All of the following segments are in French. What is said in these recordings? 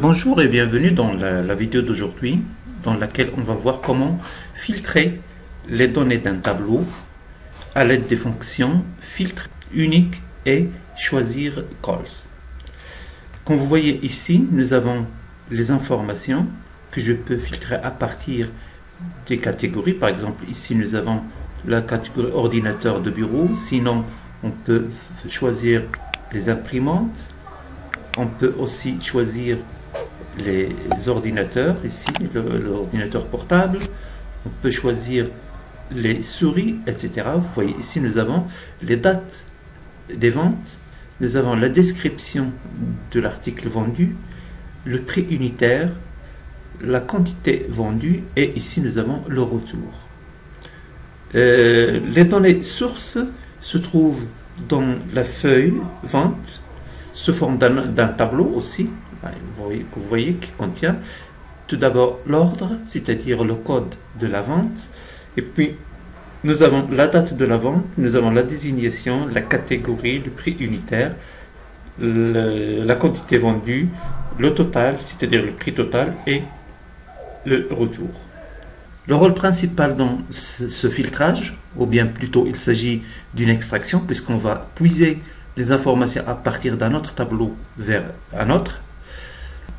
Bonjour et bienvenue dans la vidéo d'aujourd'hui dans laquelle on va voir comment filtrer les données d'un tableau à l'aide des fonctions filtre unique et choisir calls. Comme vous voyez ici, nous avons les informations que je peux filtrer à partir des catégories. Par exemple, ici nous avons la catégorie ordinateur de bureau. Sinon, on peut choisir les imprimantes. On peut aussi choisir les ordinateurs, ici l'ordinateur portable. On peut choisir les souris, etc. Vous voyez ici nous avons les dates des ventes, nous avons la description de l'article vendu, le prix unitaire, la quantité vendue et ici nous avons le retour. Les données sources se trouvent dans la feuille vente sous forme d'un tableau aussi. Vous voyez qui contient tout d'abord l'ordre, c'est-à-dire le code de la vente, et puis nous avons la date de la vente, nous avons la désignation, la catégorie, le prix unitaire, la quantité vendue, le total, c'est-à-dire le prix total et le retour. Le rôle principal dans ce filtrage, ou bien plutôt il s'agit d'une extraction, puisqu'on va puiser les informations à partir d'un autre tableau vers un autre,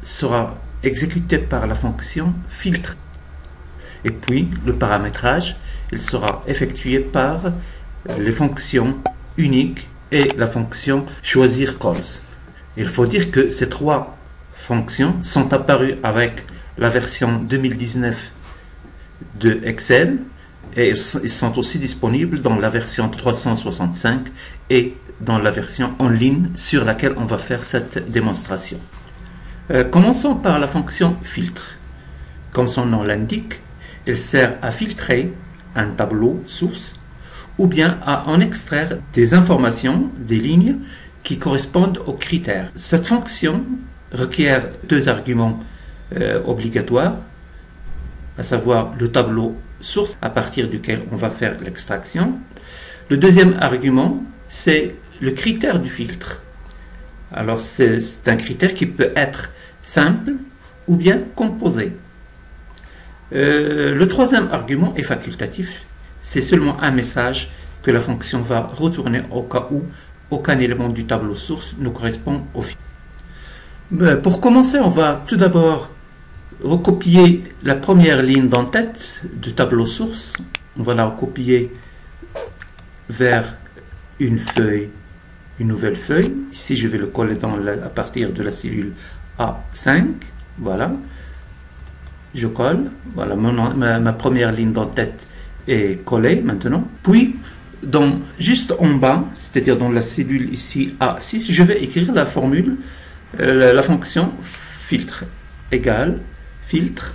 sera exécuté par la fonction filtre. Et puis le paramétrage, il sera effectué par les fonctions unique et la fonction choisir calls. Il faut dire que ces trois fonctions sont apparues avec la version 2019 de Excel et ils sont aussi disponibles dans la version 365 et dans la version en ligne sur laquelle on va faire cette démonstration. Commençons par la fonction filtre. Comme son nom l'indique, elle sert à filtrer un tableau source ou bien à en extraire des informations, des lignes qui correspondent aux critères. Cette fonction requiert deux arguments obligatoires, à savoir le tableau source à partir duquel on va faire l'extraction. Le deuxième argument, c'est le critère du filtre. Alors c'est un critère qui peut être simple ou bien composé. Le troisième argument est facultatif. C'est seulement un message que la fonction va retourner au cas où aucun élément du tableau source ne correspond au filtre. Pour commencer, on va tout d'abord recopier la première ligne d'en-tête du tableau source. On va la recopier vers une feuille, une nouvelle feuille. Ici, je vais le coller à partir de la cellule A5. Voilà. Je colle. Voilà, ma première ligne d'en-tête est collée maintenant. Puis, juste en bas, c'est-à-dire dans la cellule ici A6, je vais écrire la formule, la fonction filtre égale filtre.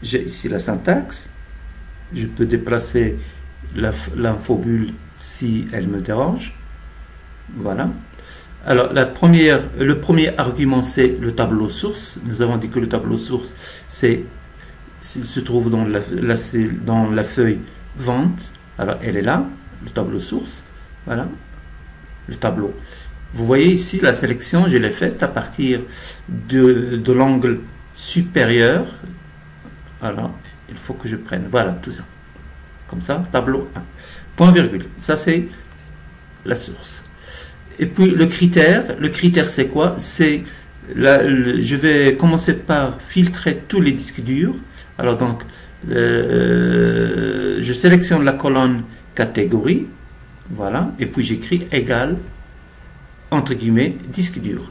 J'ai ici la syntaxe. Je peux déplacer l'infobulle si elle me dérange. Voilà. Alors, le premier argument, c'est le tableau source. Nous avons dit que le tableau source, se trouve dans la feuille vente. Alors, elle est là, le tableau source. Voilà, le tableau. Vous voyez ici, la sélection, je l'ai faite à partir de l'angle supérieur. Alors, il faut que je prenne, voilà, tout ça. Comme ça, tableau 1. Point virgule. Ça, c'est la source. Et puis, le critère, c'est quoi? Je vais commencer par filtrer tous les disques durs. Alors, donc, je sélectionne la colonne catégorie. Voilà. Et puis, j'écris égal, entre guillemets, disque dur.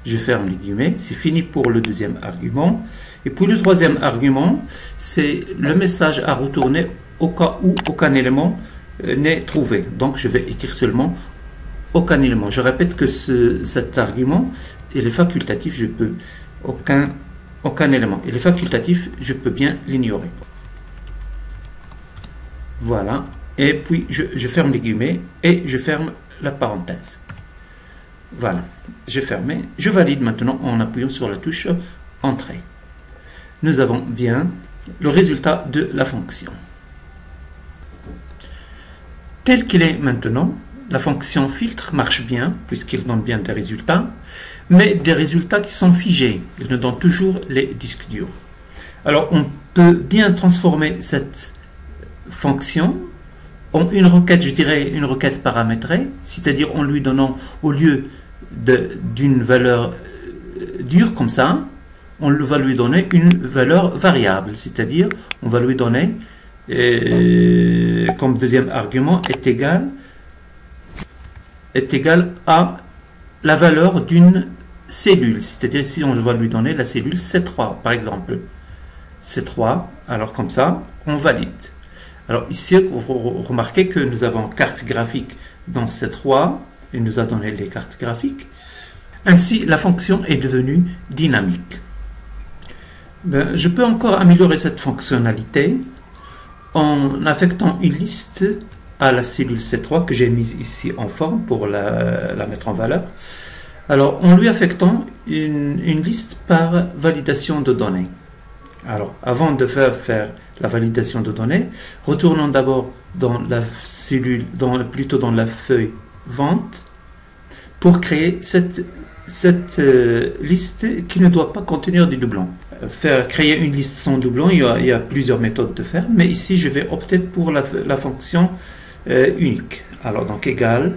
Je ferme les guillemets. C'est fini pour le deuxième argument. Et puis, le troisième argument, c'est le message à retourner au cas où aucun élément n'est trouvé. Donc, je vais écrire seulement aucun élément. Je répète que cet argument, il est facultatif, je peux aucun élément. Il est facultatif, je peux bien l'ignorer. Voilà. Et puis, je ferme les guillemets et je ferme la parenthèse. Voilà. J'ai fermé. Je valide maintenant en appuyant sur la touche Entrée. Nous avons bien le résultat de la fonction. Tel qu'il est maintenant, la fonction filtre marche bien, puisqu'il donne bien des résultats, mais des résultats qui sont figés. Il nous donne toujours les disques durs. Alors, on peut bien transformer cette fonction en une requête, je dirais une requête paramétrée, c'est-à-dire en lui donnant, au lieu d'une valeur dure comme ça, on va lui donner une valeur variable, c'est-à-dire on va lui donner comme deuxième argument est égal à la valeur d'une cellule, c'est-à-dire si on va lui donner la cellule C3 par exemple, C3, alors comme ça on valide. Alors ici vous remarquez que nous avons carte graphique dans C3, il nous a donné les cartes graphiques. Ainsi la fonction est devenue dynamique. Je peux encore améliorer cette fonctionnalité en affectant une liste à la cellule C3 que j'ai mise ici en forme pour la mettre en valeur. Alors, en lui affectant une liste par validation de données. Alors, avant de faire la validation de données, retournons d'abord dans la cellule, plutôt dans la feuille vente, pour créer cette liste qui ne doit pas contenir des doublons. Créer une liste sans doublons, il y a plusieurs méthodes de faire, mais ici je vais opter pour la fonction unique. Alors donc égal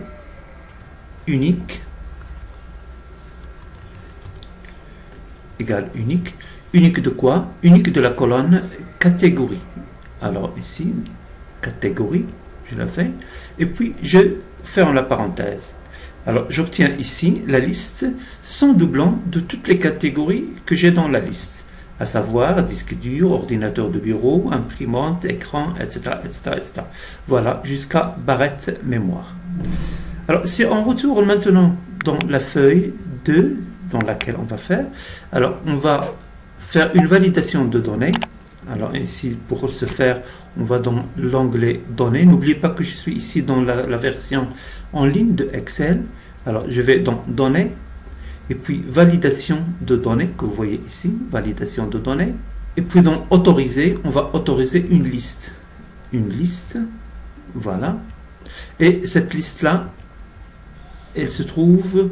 unique unique de quoi? Unique de la colonne catégorie. Alors ici catégorie, je la fais, et puis je ferme la parenthèse. Alors j'obtiens ici la liste sans doublon de toutes les catégories que j'ai dans la liste, à savoir disque dur, ordinateur de bureau, imprimante, écran, etc. Voilà, jusqu'à barrette mémoire. Alors si on retourne maintenant dans la feuille 2, dans laquelle on va faire, alors on va faire une validation de données. Alors ici, pour ce faire, on va dans l'onglet données. N'oubliez pas que je suis ici dans la version en ligne de Excel. Alors je vais dans données et puis validation de données que vous voyez ici, validation de données. Et puis dans autoriser, on va autoriser une liste. Voilà. Et cette liste-là, elle se trouve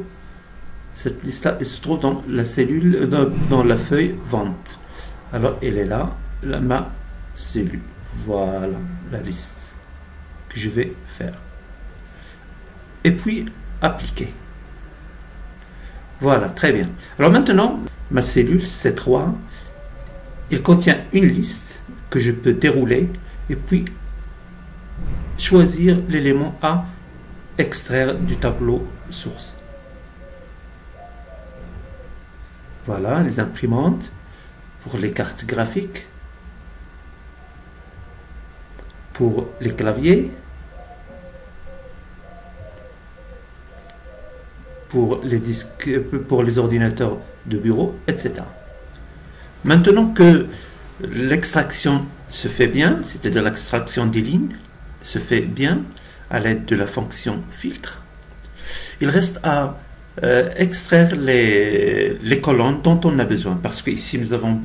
dans la cellule, dans la feuille vente. Alors elle est là, ma cellule. Voilà la liste que je vais faire. Et puis appliquer. Voilà, très bien. Alors maintenant, ma cellule C3, il contient une liste que je peux dérouler et puis choisir l'élément à extraire du tableau source. Voilà, les imprimantes pour les cartes graphiques, pour les claviers, pour les disques, pour les ordinateurs de bureau, etc. Maintenant que l'extraction se fait bien, c'est-à-dire l'extraction des lignes se fait bien à l'aide de la fonction filtre, il reste à extraire les colonnes dont on a besoin, parce que ici nous avons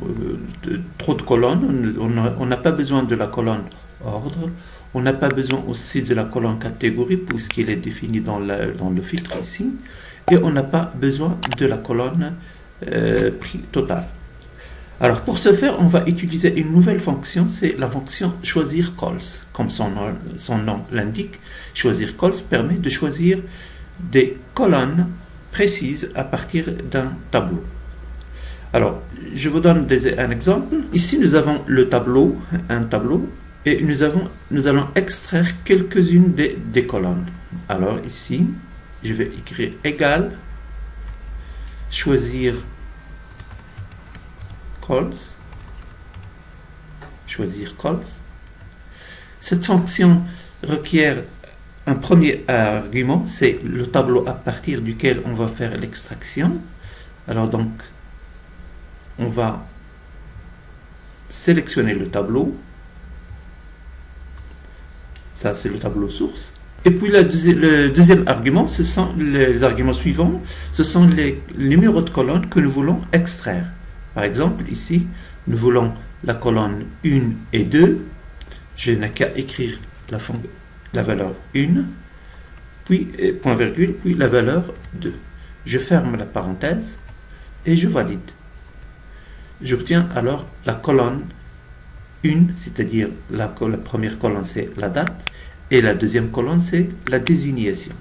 trop de colonnes, on n'a pas besoin de la colonne ordre, on n'a pas besoin aussi de la colonne catégorie puisqu'il est défini dans le filtre ici, et on n'a pas besoin de la colonne prix total. Alors pour ce faire, on va utiliser une nouvelle fonction, c'est la fonction choisir calls. Comme son nom l'indique, choisir calls permet de choisir des colonnes précises à partir d'un tableau. Alors, je vous donne un exemple. Ici, nous avons un tableau, et nous allons extraire quelques-unes des colonnes. Alors ici, je vais écrire égal, choisir calls. Cette fonction requiert un premier argument, c'est le tableau à partir duquel on va faire l'extraction. Alors donc, on va sélectionner le tableau. Ça, c'est le tableau source. Et puis le deuxième argument, ce sont les arguments suivants, ce sont les numéros de colonnes que nous voulons extraire. Par exemple, ici, nous voulons la colonne 1 et 2. Je n'ai qu'à écrire la valeur 1. puis point virgule, puis la valeur 2. Je ferme la parenthèse et je valide. J'obtiens alors la colonne 1, c'est-à-dire la première colonne c'est la date et la deuxième colonne c'est la désignation.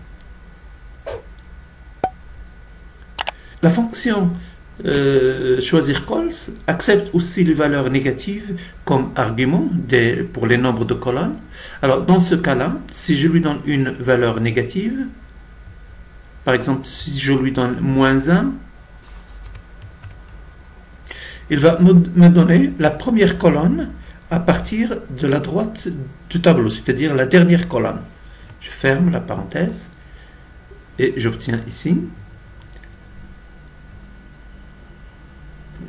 La fonction choisir calls accepte aussi les valeurs négatives comme argument pour les nombres de colonnes. Alors dans ce cas-là, si je lui donne une valeur négative, par exemple si je lui donne -1, il va me donner la première colonne à partir de la droite du tableau, c'est-à-dire la dernière colonne. Je ferme la parenthèse et j'obtiens ici.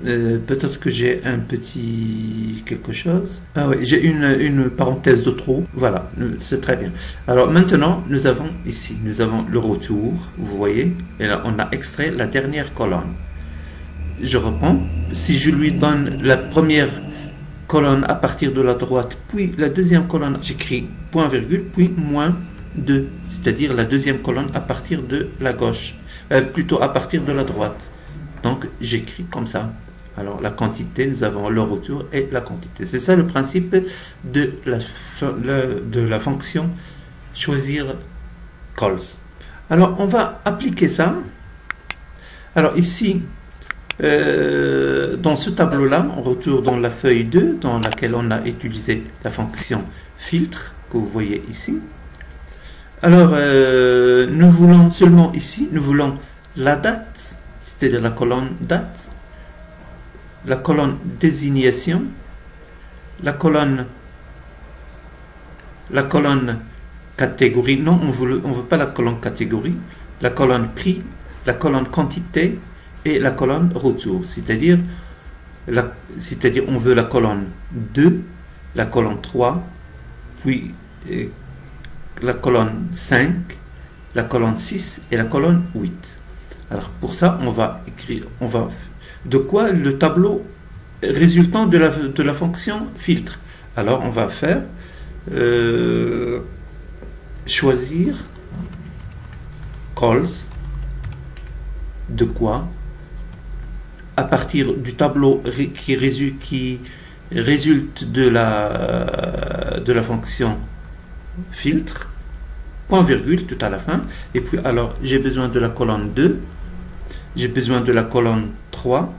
Peut-être que j'ai un petit quelque chose. Ah oui, j'ai une parenthèse de trop. Voilà, c'est très bien. Alors maintenant, nous avons ici, nous avons le retour, vous voyez, et là on a extrait la dernière colonne. Je reprends. Si je lui donne la première colonne à partir de la droite, puis la deuxième colonne, j'écris point virgule, puis -2, c'est-à-dire la deuxième colonne à partir de la gauche, plutôt à partir de la droite. Donc j'écris comme ça. Alors la quantité, nous avons le retour et la quantité. C'est ça le principe de la fonction choisir calls. Alors on va appliquer ça. Alors ici, dans ce tableau-là, on retourne dans la feuille 2, dans laquelle on a utilisé la fonction filtre, que vous voyez ici. Alors, nous voulons seulement ici, nous voulons la date, c'est-à-dire la colonne date, la colonne désignation, la colonne catégorie, non, on veut pas la colonne catégorie, la colonne prix, la colonne quantité et la colonne retour, c'est-à-dire on veut la colonne 2, la colonne 3, puis la colonne 5, la colonne 6 et la colonne 8. Alors pour ça, on va écrire, de quoi le tableau résultant de la fonction filtre. Alors on va faire choisir calls de quoi à partir du tableau qui résulte de la fonction filtre, point virgule tout à la fin, et puis alors j'ai besoin de la colonne 2, j'ai besoin de la colonne 3,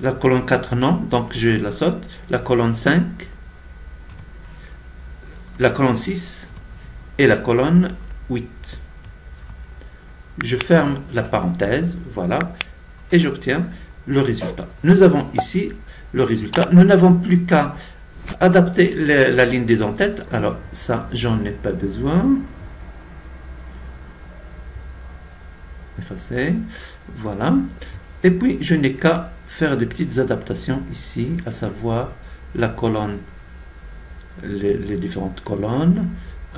la colonne 4 non, donc je la saute, la colonne 5, la colonne 6 et la colonne 8. Je ferme la parenthèse, voilà, et j'obtiens le résultat. Nous avons ici le résultat. Nous n'avons plus qu'à adapter la ligne des en-têtes. Alors ça, j'en ai pas besoin. Effacer, voilà. Et puis, je n'ai qu'à faire des petites adaptations ici, à savoir la colonne, les différentes colonnes.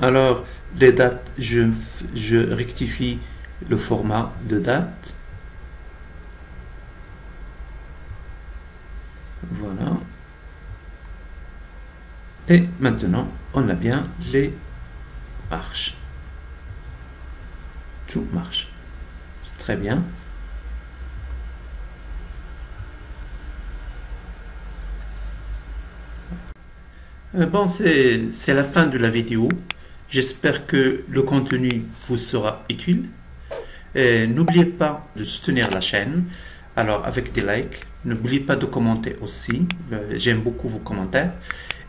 Alors, les dates, je rectifie le format de date. Voilà. Et maintenant, on a bien les marches. Tout marche. C'est très bien. Bon, c'est la fin de la vidéo. J'espère que le contenu vous sera utile. N'oubliez pas de soutenir la chaîne, alors avec des likes. N'oubliez pas de commenter aussi, j'aime beaucoup vos commentaires.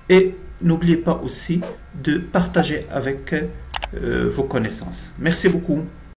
Et n'oubliez pas aussi de partager avec vos connaissances. Merci beaucoup.